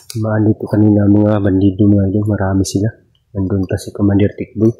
Dito kanina mga bandido mga idol, marami sila. Nandun pa si Commander Tikboy.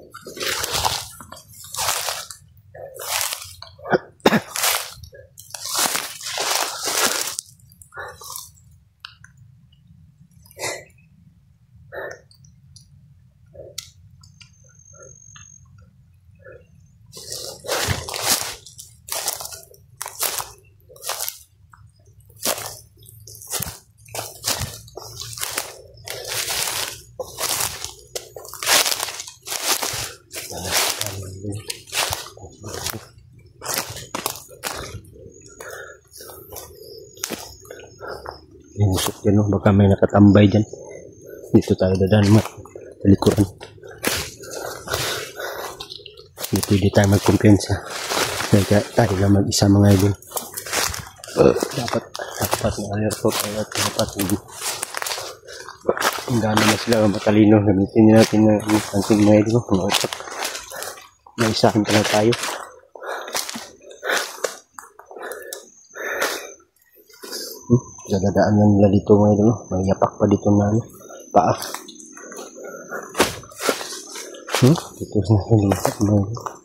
Yung usok dyan, no? Baka may nakatambay dyan. Dito tayo dadaan mo. Talikuran. Hindi pwede tayo magkumpiyansa. Kaya tayo lang mag-isa mga idol. Dapat na airport at dapat hindi na sila matalino. Gamitin natin na pansin mga idol. May isahan pala tayo. Dadaan na nila dito mga idol. May yapak pa dito na paa. Dito na hilipat mga idol.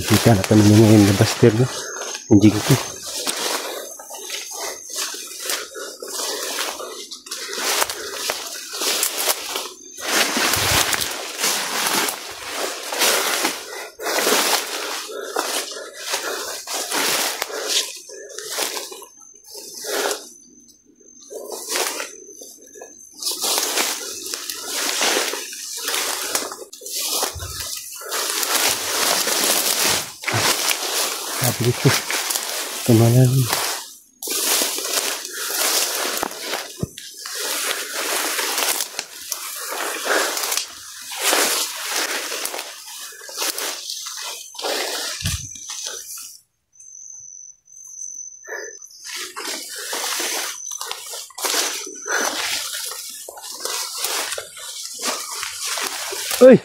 Kita na kami ngayon na Buster, no? Hindi ko. Dito kemana nih? Oi,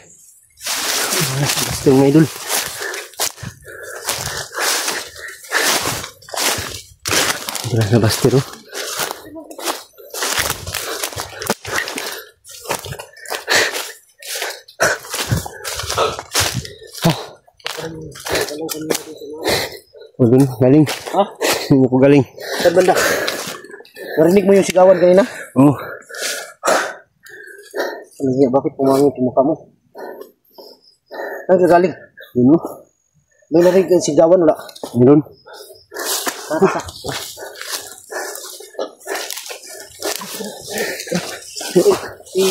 Buster idol. Berasa Buster, oh. Galing. Hah? Hindi ko galing. Saan banda? Narinig mo yung sigawan kanina? Oo. Ano niya? Bakit pumangit yung mukha mo? Saan ka galing? Yun, oh. May narinig yung sigawan, wala? Meron. Si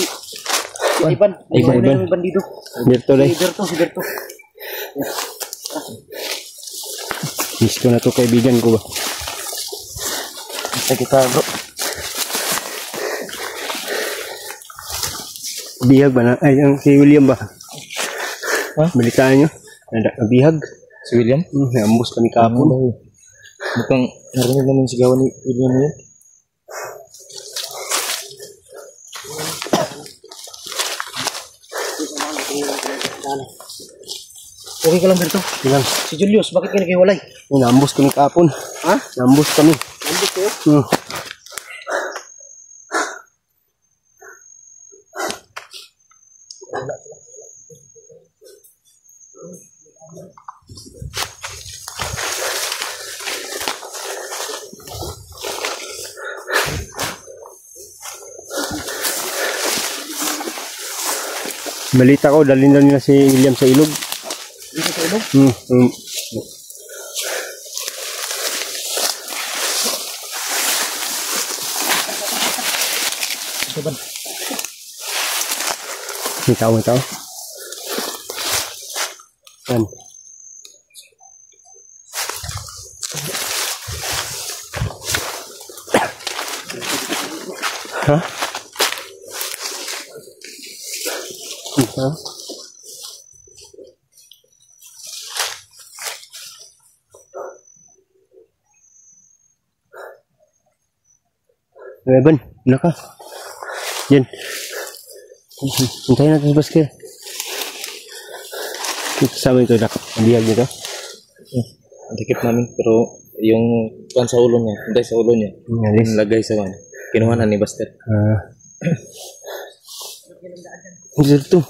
Ivan. Ivan. Yung bandido. Si Berto. Miss ko na to, kaibigan ko ba? Basta kita, bro. Bihag ba na? Ay, yung si William ba? Ha? Balitaan nyo? Nabihag. Si William? Naambos kami kapon. Mukhang narinig namin sigawan ni William yun. Okay ka lang, Berto? Ilang? Si Julius, bakit ka naghiwalay? Naambos kami kapon. Ha? Naambos kami. Nambos kayo? Balita ko, dalhin nila si William sa ilog. Dito sa ilog? May tao. Yan. Ha? Ha? Evan, wala ka. Yan. Hintayin natin sa basket. Kasama ito, nabiyag nito. Dikit namin, pero yung pan sa ulo niya, hindi sa ulo niya. Alis. Lagay sa man. Kinuha na ni Buster. Ang sarito.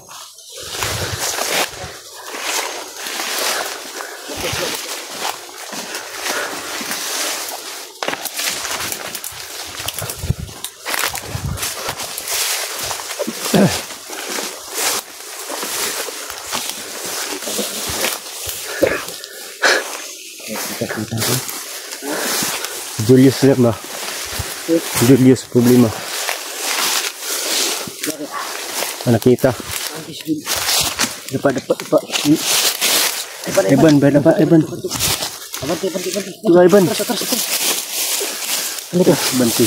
Julius na ba? Julius problema. Nakita. Dapat. Evan. Ano to? Banti.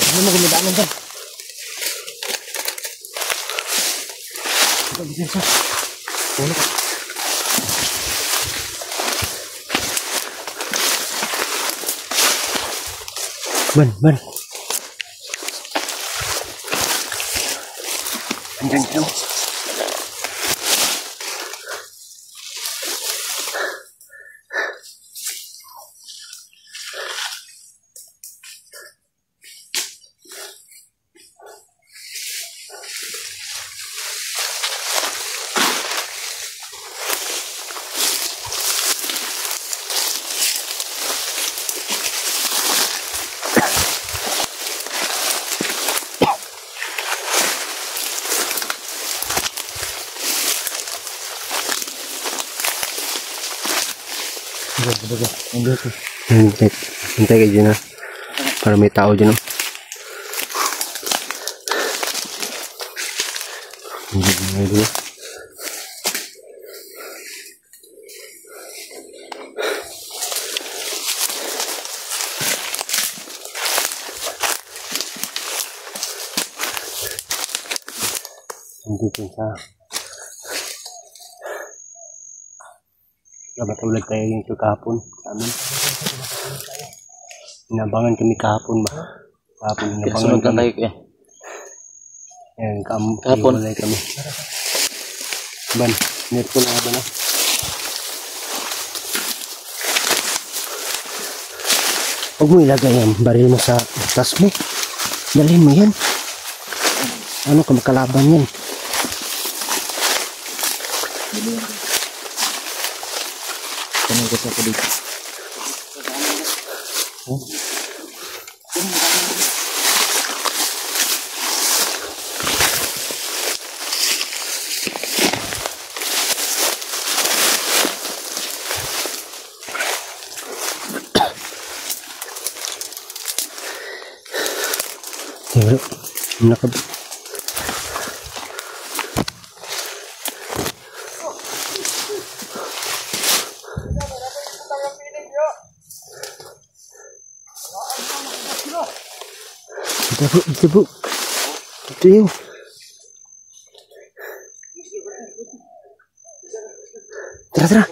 Ano mo gumidaanan dyan? Ban. Andiyan. Hintay kayo dyan, ha? Para may tao dyan, no? Dito sa nabatulad tayo yung kahapon sa amin. Inabangan kami kahapon ba? Kahapon inabangan kami. Ayan, kahapon kami. Ban, net ko na ba na? Huwag mo ilagay yan, baril mo sa tas mo. Dalhin mo yan. Ano ka makalaban yan? Tanong ko sa dito. Nakab Ito bu. Ito yun. Tara.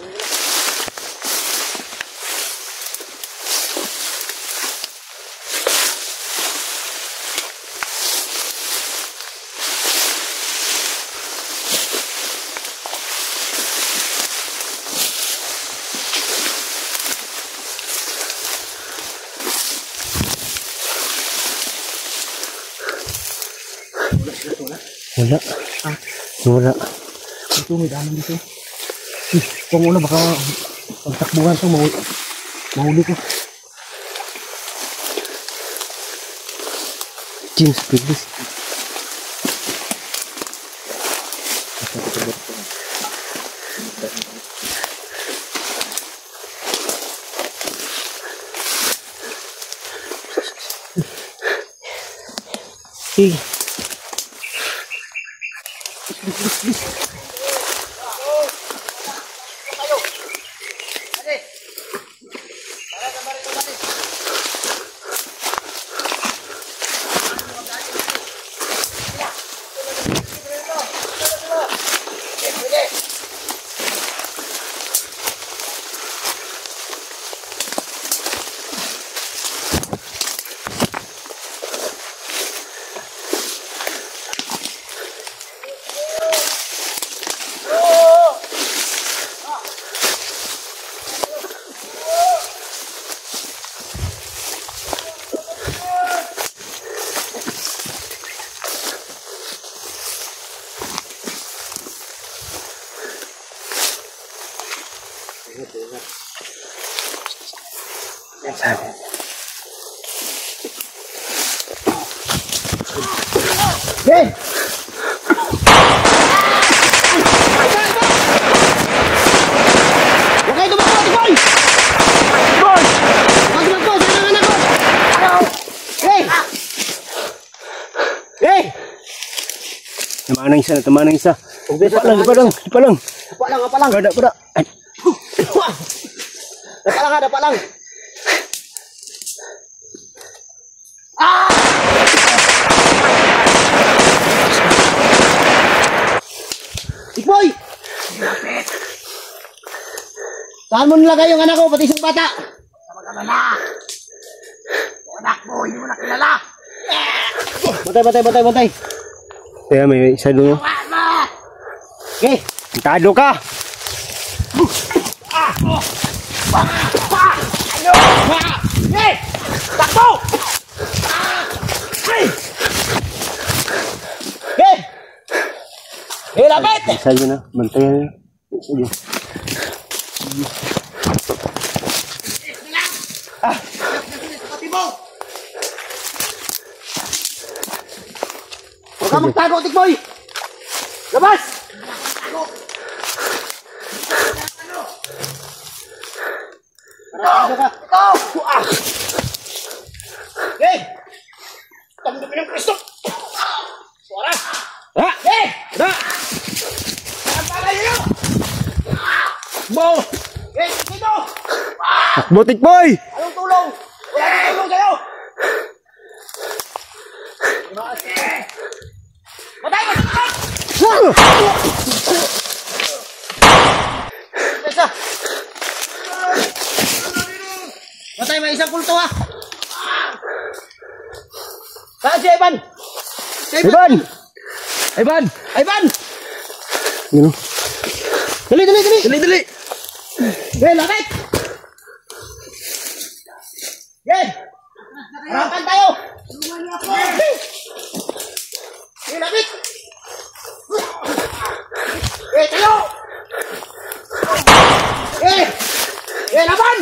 Wala. Ito may daman dito. Kung una baka pagtakbuhan ito mahuli ko. James, please. Hey. Yan sabi. Hey! Huwag kayo tumakbo, Tikboy! Tikboy! Huwag tumakbo, saan ang anak ko? Hey! Hey! Tamaan ng isa na, tamaan ng isa. Lipa lang, lipa lang, lipa lang. Dapa lang, dapa lang. Pada. Ay, Dapa lang ha, dapa lang. Tikboy! Saan mo nilagay yung anak ko, pati isang bata? Sa mag-alala. Yung anak mo, hindi mo nakilala. Batay. kaya may isa doon. Okay. Tado ka! Hey! Takbo! Hey! Hey, lapit! Isa dyan na, bantayan na. Isa dyan. Huwag ka magtago, Tikboy! Labas! Ito! Hey! Tanggapin ang Kristo! Suara! Ha? Hey! Ha? Saan pala yun? Bo! Hey, dito! Butik boy! Anong tulong? Wala nang tulong sa'yo! Matay ka! Isa! Matay, may isang kulto ha! Saan si Ivan? Si Ivan! Ivan! Ivan! Yun o. Dali! Hey, lapit! Hey! Harapan tayo! Hey, lapit! Hey, tayo! Hey! Hey, laban!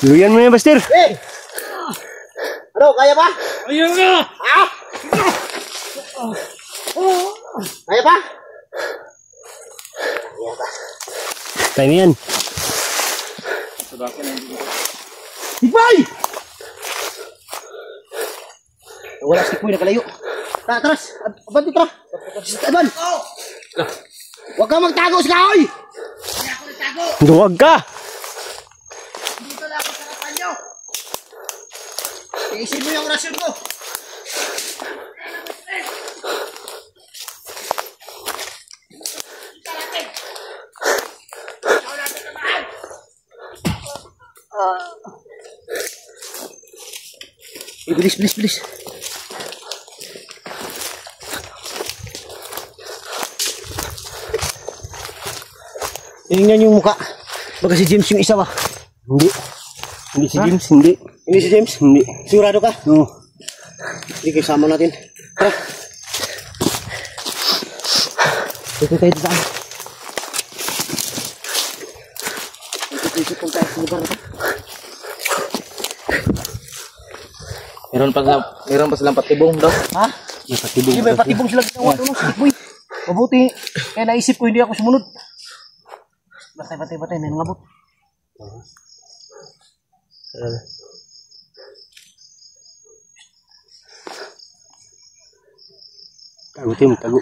Luyan mo yan, Bastir! Hey! Ano, kaya ba? Ayaw nga! Ha? Kaya ba? Tayo na yan. Tikboy! Wala si Tikboy, nakalayo. Taras! Abad dito, tara! Abad! Huwag kang magtago sa kahoy! Hindi ako nagtago! Duwag ka! Dito lang ako sa harapan nyo! Iisin mo yung orasyon ko! Bilis. Tingnan yung muka. Baka si James yung isa ba? Hindi. Hindi si James, hindi. Hindi si James? Hindi. Sigurado ka? Oo. Sige, kasama natin. Tara. Dito tayo saan? Dito kung tayo sa lugar na. Meron pa silang patibong daw. Ha? May patibong. Hindi, may patibong sila ginawa doon. Si Tikboy. Mabuti. Kaya naisip ko hindi ako sumunod. Batay. May ngabot. Tago, Tim. Tago.